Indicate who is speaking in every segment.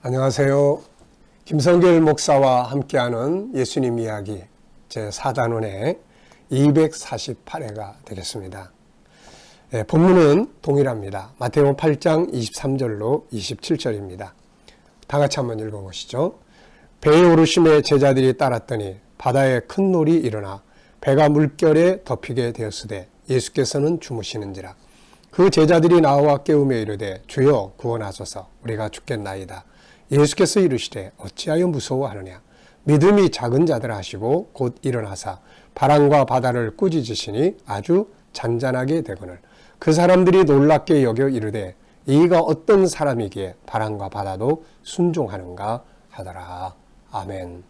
Speaker 1: 안녕하세요. 김성길 목사와 함께하는 예수님 이야기 제4단원의 248회가 되겠습니다. 본문은 동일합니다. 마태복음 8장 23절로 27절입니다. 다 같이 한번 읽어보시죠. 배에 오르심에 제자들이 따랐더니 바다에 큰 놀이 일어나 배가 물결에 덮이게 되었으되 예수께서는 주무시는지라. 그 제자들이 나와 깨우며 이르되 주여 구원하소서 우리가 죽겠나이다. 예수께서 이르시되 어찌하여 무서워하느냐. 믿음이 작은 자들 하시고 곧 일어나사 바람과 바다를 꾸짖으시니 아주 잔잔하게 되거늘. 그 사람들이 놀랍게 여겨 이르되 이가 어떤 사람이기에 바람과 바다도 순종하는가 하더라. 아멘.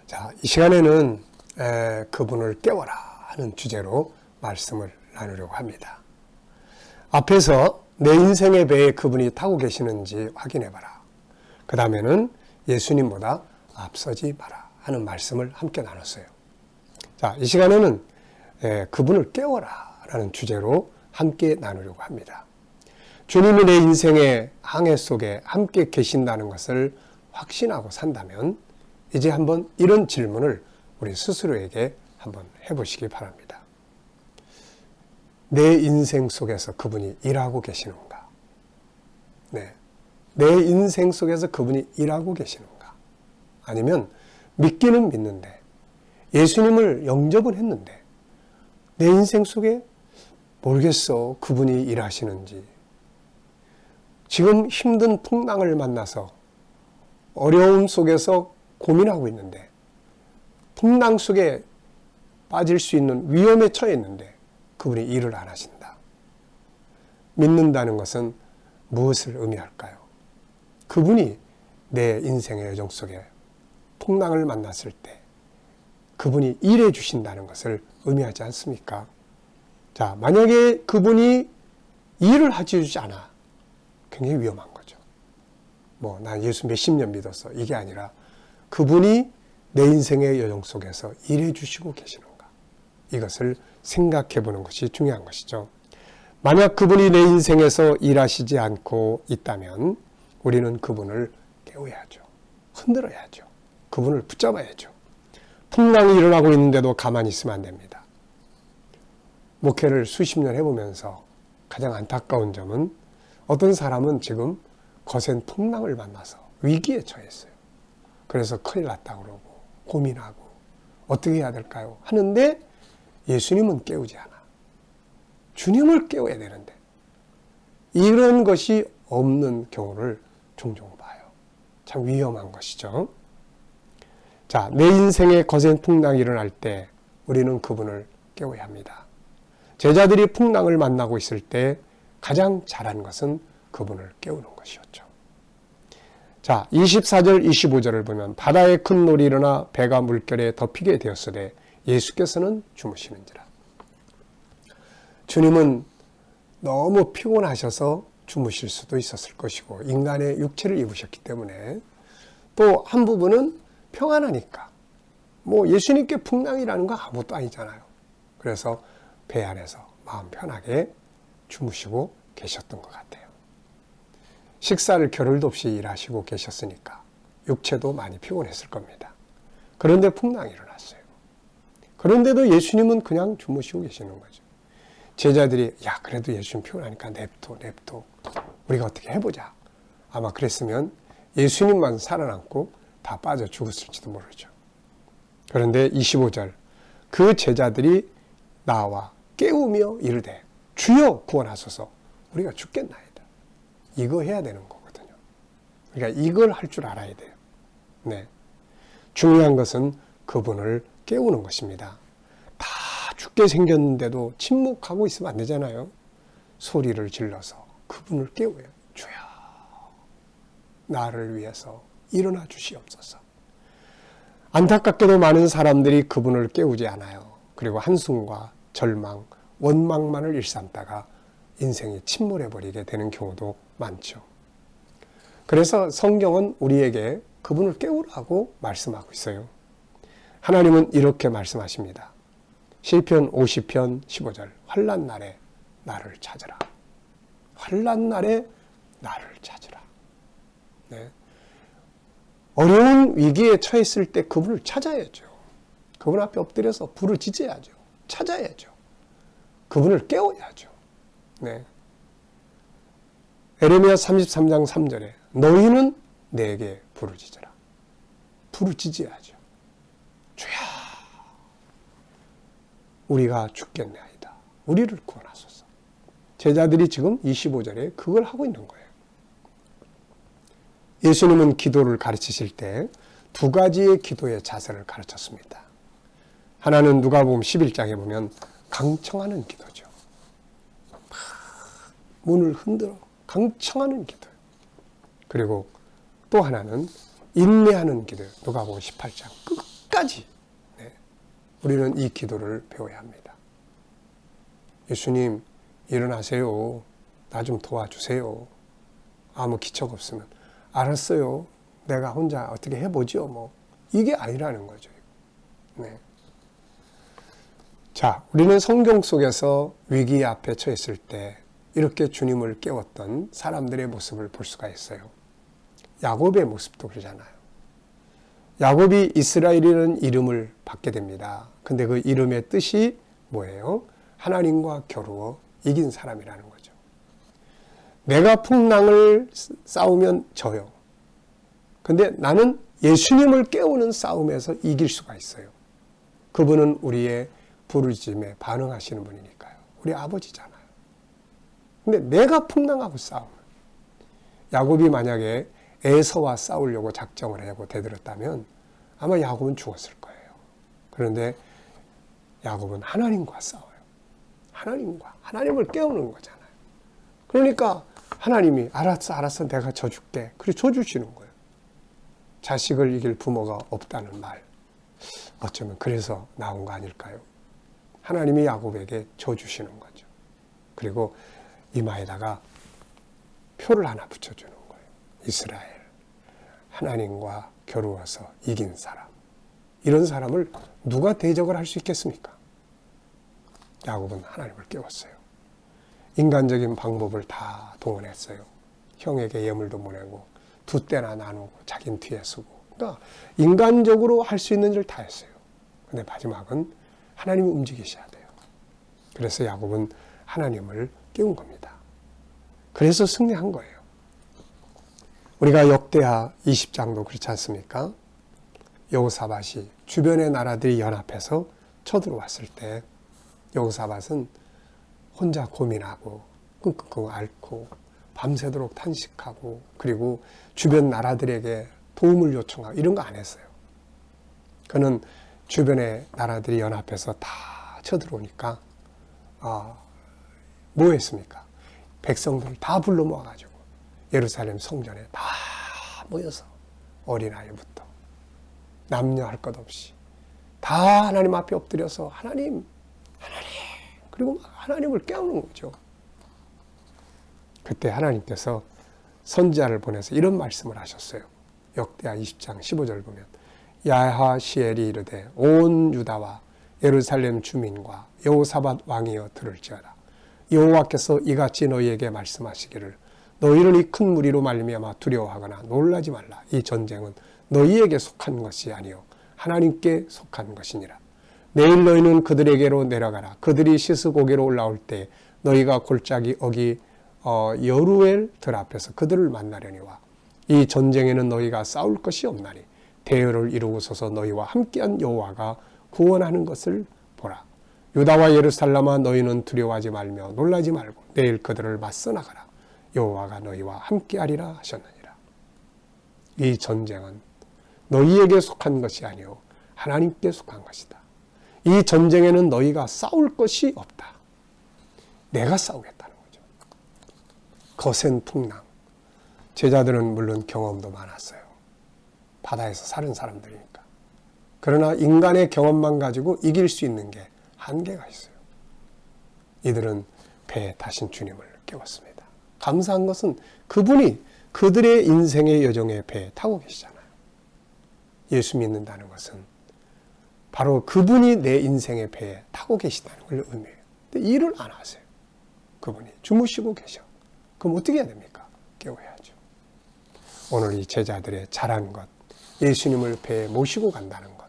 Speaker 1: 자, 이 시간에는 그분을 깨워라 하는 주제로 말씀을 나누려고 합니다. 앞에서 내 인생의 배에 그분이 타고 계시는지 확인해봐라. 그 다음에는 예수님보다 앞서지 마라 하는 말씀을 함께 나눴어요. 자, 이 시간에는 그분을 깨워라 라는 주제로 함께 나누려고 합니다. 주님이 내 인생의 항해 속에 함께 계신다는 것을 확신하고 산다면 이제 한번 이런 질문을 우리 스스로에게 한번 해보시기 바랍니다. 내 인생 속에서 그분이 일하고 계시는가? 네. 내 인생 속에서 그분이 일하고 계시는가? 아니면 믿기는 믿는데 예수님을 영접은 했는데 내 인생 속에 모르겠어 그분이 일하시는지. 지금 힘든 풍랑을 만나서 어려움 속에서 고민하고 있는데 풍랑 속에 빠질 수 있는 위험에 처해 있는데 그분이 일을 안 하신다. 믿는다는 것은 무엇을 의미할까요? 그분이 내 인생의 여정 속에 풍랑을 만났을 때 그분이 일해 주신다는 것을 의미하지 않습니까? 자, 만약에 그분이 일을 해주지 않아 굉장히 위험한 거죠. 난 예수 몇십 년 믿었어. 이게 아니라 그분이 내 인생의 여정 속에서 일해 주시고 계시는가. 이것을 생각해 보는 것이 중요한 것이죠. 만약 그분이 내 인생에서 일하시지 않고 있다면 우리는 그분을 깨워야죠. 흔들어야죠. 그분을 붙잡아야죠. 풍랑이 일어나고 있는데도 가만히 있으면 안 됩니다. 목회를 수십 년 해보면서 가장 안타까운 점은 어떤 사람은 지금 거센 풍랑을 만나서 위기에 처했어요. 그래서 큰일 났다 그러고 고민하고 어떻게 해야 될까요? 하는데 예수님은 깨우지 않아. 주님을 깨워야 되는데 이런 것이 없는 경우를 종종 봐요. 참 위험한 것이죠. 자, 내 인생에 거센 풍랑이 일어날 때 우리는 그분을 깨워야 합니다. 제자들이 풍랑을 만나고 있을 때 가장 잘한 것은 그분을 깨우는 것이었죠. 자, 24절 25절을 보면 바다에 큰 놀이 일어나 배가 물결에 덮이게 되었으되 예수께서는 주무시는지라. 주님은 너무 피곤하셔서 주무실 수도 있었을 것이고 인간의 육체를 입으셨기 때문에 또 한 부분은 평안하니까 예수님께 풍랑이라는 건 아무것도 아니잖아요. 그래서 배 안에서 마음 편하게 주무시고 계셨던 것 같아요. 식사를 겨를도 없이 일하시고 계셨으니까 육체도 많이 피곤했을 겁니다. 그런데 풍랑이 일어났어요. 그런데도 예수님은 그냥 주무시고 계시는 거죠. 제자들이 그래도 예수님 피곤하니까 냅둬 우리가 어떻게 해보자. 아마 그랬으면 예수님만 살아남고 다 빠져 죽었을지도 모르죠. 그런데 25절 그 제자들이 나와 깨우며 이르되 주여 구원하소서 우리가 죽겠나이다. 이거 해야 되는 거거든요. 그러니까 이걸 할 줄 알아야 돼요. 네. 중요한 것은 그분을 깨우는 것입니다. 다 죽게 생겼는데도 침묵하고 있으면 안 되잖아요. 소리를 질러서 그분을 깨워요. 주여 나를 위해서 일어나 주시옵소서. 안타깝게도 많은 사람들이 그분을 깨우지 않아요. 그리고 한숨과 절망, 원망만을 일삼다가 인생이 침몰해버리게 되는 경우도 많죠. 그래서 성경은 우리에게 그분을 깨우라고 말씀하고 있어요. 하나님은 이렇게 말씀하십니다. 시편 50편 15절 환난 날에 나를 찾으라. 환난 날에 나를 찾으라. 네. 어려운 위기에 처했을 때 그분을 찾아야죠. 그분 앞에 엎드려서 부르짖어야죠. 찾아야죠. 그분을 깨워야죠. 네. 에레미야 33장 3절에 너희는 내게 부르짖어라. 부르짖어야죠. 주야, 우리가 죽겠나이다. 우리를 구원하소서. 제자들이 지금 25절에 그걸 하고 있는 거예요. 예수님은 기도를 가르치실 때 두 가지의 기도의 자세를 가르쳤습니다. 하나는 누가복음 11장에 보면 강청하는 기도죠. 문을 흔들어 강청하는 기도. 그리고 또 하나는 인내하는 기도예요. 누가복음 18장 끝까지. 네. 우리는 이 기도를 배워야 합니다. 예수님 일어나세요. 나 좀 도와주세요. 아무 기척 없으면 알았어요. 내가 혼자 어떻게 해보죠. 뭐 이게 아니라는 거죠. 네. 자, 우리는 성경 속에서 위기 앞에 처했을 때 이렇게 주님을 깨웠던 사람들의 모습을 볼 수가 있어요. 야곱의 모습도 그러잖아요. 야곱이 이스라엘이라는 이름을 받게 됩니다. 근데 그 이름의 뜻이 뭐예요? 하나님과 겨루어 이긴 사람이라는 거죠. 내가 풍랑을 싸우면 져요. 근데 나는 예수님을 깨우는 싸움에서 이길 수가 있어요. 그분은 우리의 부르짖음에 반응하시는 분이니까요. 우리 아버지잖아요. 근데 내가 풍랑하고 싸우면, 야곱이 만약에 에서와 싸우려고 작정을 하고 대들었다면 아마 야곱은 죽었을 거예요. 그런데 야곱은 하나님과 싸워요. 하나님을 깨우는 거잖아요. 그러니까 하나님이 알았어 내가 져줄게. 그래 져주시는 거예요. 자식을 이길 부모가 없다는 말, 어쩌면 그래서 나온 거 아닐까요? 하나님이 야곱에게 져주시는 거죠. 그리고 이마에다가 표를 하나 붙여주는 거예요. 이스라엘, 하나님과 겨루어서 이긴 사람. 이런 사람을 누가 대적을 할 수 있겠습니까? 야곱은 하나님을 깨웠어요. 인간적인 방법을 다 동원했어요. 형에게 예물도 보내고 두 떼나 나누고 자기는 뒤에 서고. 그러니까 인간적으로 할 수 있는 일을 다 했어요. 근데 마지막은 하나님이 움직이셔야 돼요. 그래서 야곱은 하나님을 깨운 겁니다. 그래서 승리한 거예요. 우리가 역대하 20장도 그렇지 않습니까? 여호사밧이 주변의 나라들이 연합해서 쳐들어왔을 때 여호사밧은 혼자 고민하고 끙끙끙 앓고 밤새도록 탄식하고 그리고 주변 나라들에게 도움을 요청하고 이런 거 안 했어요. 그는 주변의 나라들이 연합해서 다 쳐들어오니까 뭐 했습니까? 백성들을 다 불러 모아가지고 예루살렘 성전에 다 모여서 어린아이부터 남녀 할 것 없이 다 하나님 앞에 엎드려서 하나님 그리고 하나님을 깨우는 거죠. 그때 하나님께서 선지자를 보내서 이런 말씀을 하셨어요. 역대하 20장 15절 보면 야하시엘이 이르되 온 유다와 예루살렘 주민과 여호사밧 왕이여 들을지어다. 여호와께서 이같이 너희에게 말씀하시기를 너희는 이 큰 무리로 말미암아 두려워하거나 놀라지 말라. 이 전쟁은 너희에게 속한 것이 아니요 하나님께 속한 것이니라. 내일 너희는 그들에게로 내려가라. 그들이 시스고개로 올라올 때 너희가 골짜기 어기 여루엘 들 앞에서 그들을 만나려니와 이 전쟁에는 너희가 싸울 것이 없나니 대열을 이루고서서 너희와 함께한 여호와가 구원하는 것을 보라. 유다와 예루살렘아 너희는 두려워하지 말며 놀라지 말고 내일 그들을 맞서 나가라. 여호와가 너희와 함께하리라 하셨느니라. 이 전쟁은 너희에게 속한 것이 아니요 하나님께 속한 것이다. 이 전쟁에는 너희가 싸울 것이 없다. 내가 싸우겠다는 거죠. 거센 풍랑. 제자들은 물론 경험도 많았어요. 바다에서 사는 사람들이니까. 그러나 인간의 경험만 가지고 이길 수 있는 게 한계가 있어요. 이들은 배에 타신 주님을 깨웠습니다. 감사한 것은 그분이 그들의 인생의 여정의 배에 타고 계시잖아요. 예수 믿는다는 것은 바로 그분이 내 인생의 배에 타고 계시다는 걸 의미해요. 근데 일을 안 하세요. 그분이 주무시고 계셔. 그럼 어떻게 해야 됩니까? 깨워야죠. 오늘 이 제자들의 잘한 것, 예수님을 배에 모시고 간다는 것,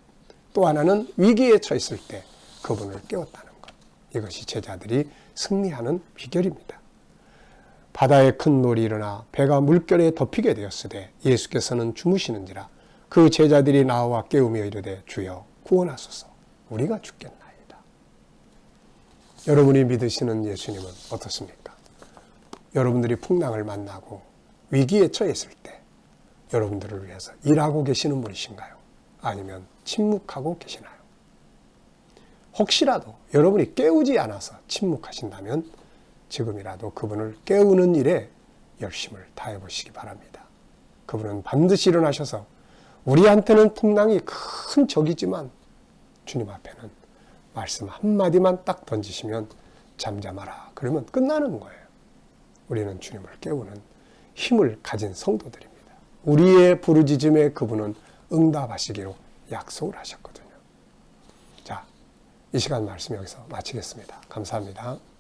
Speaker 1: 또 하나는 위기에 처했을 때 그분을 깨웠다는 것. 이것이 제자들이 승리하는 비결입니다. 바다에 큰 놀이 일어나 배가 물결에 덮이게 되었으되 예수께서는 주무시는지라 그 제자들이 나와 깨우며 이르되 주여 구원하소서 우리가 죽겠나이다. 여러분이 믿으시는 예수님은 어떻습니까? 여러분들이 풍랑을 만나고 위기에 처했을 때 여러분들을 위해서 일하고 계시는 분이신가요? 아니면 침묵하고 계시나요? 혹시라도 여러분이 깨우지 않아서 침묵하신다면 지금이라도 그분을 깨우는 일에 열심을 다해 보시기 바랍니다. 그분은 반드시 일어나셔서 우리한테는 풍랑이 큰 적이지만 주님 앞에는 말씀 한마디만 딱 던지시면 잠잠하라. 그러면 끝나는 거예요. 우리는 주님을 깨우는 힘을 가진 성도들입니다. 우리의 부르짖음에 그분은 응답하시기로 약속을 하셨거든요. 자, 이 시간 말씀 여기서 마치겠습니다. 감사합니다.